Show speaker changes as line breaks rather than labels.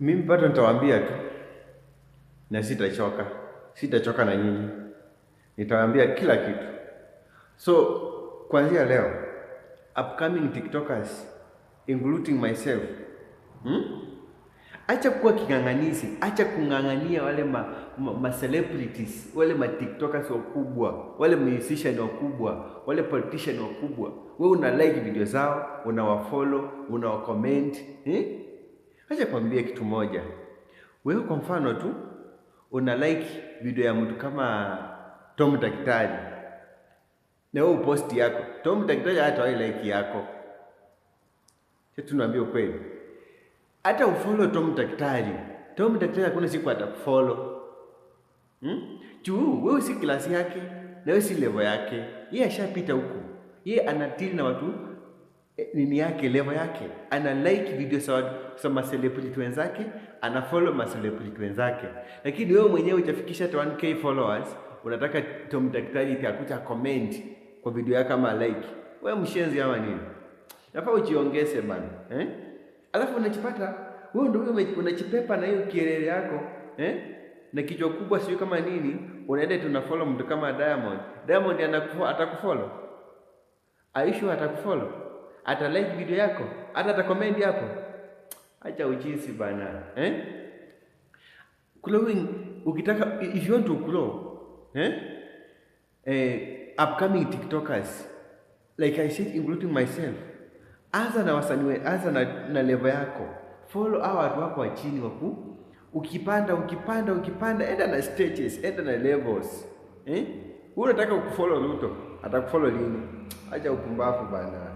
Mimi bado nitawaambia tu na sitachoka na nyinyi, nitawaambia kila kitu. So kuanzia leo, upcoming TikTokers including myself, acha kuwa king'ang'anizi, acha kung'ang'ania wale ma celebrities, wale ma TikTokers wakubwa, wale musician wakubwa, wale politician wakubwa. Wewe una like video zao, unawafollow, unawacomment, Acha kwambie kitu moja. Wewe kwa mfano tu una like video ya mtu kama Tom Daktari, na wewe post yako Tom Daktari hata wewe like yako. Sasa tunaambia ukweli, hata ufollow Tom Daktari hakuna siku atakufollow. Juu wewe si klasi yake na wewe si level yake. Yeye ashapita huko, yeye anadeal na watu nini yake, level yake. Ana like video za ma celebrity wenzake, ana follow ma celebrity wenzake. Lakini wewe mwenyewe utafikisha 1k followers, unataka Tom Daktari akuja comment kwa video yako kama like. Wewe mshenzi ama nini? Nafaa ujiongeze bana, Alafu unajipata wewe ndio unachipepa na hiyo kielele yako, na kichwa kubwa sio kama nini, unaenda tunafollow mtu kama Diamond. Diamond atakufollow? Aisha atakufollow? Ata like video yako? Hata atacomment hapo? Acha ujinsi bana, Glowing, ukitaka, if you want to grow, upcoming TikTokers, like I said, including myself, anza na wasanii, anza na level yako. Follow hao watu wako wa chini waku. Ukipanda, enda na stages, enda na levels. Wewe unataka kufollow Ruto, atakufollow lini? Acha upumbavu bana.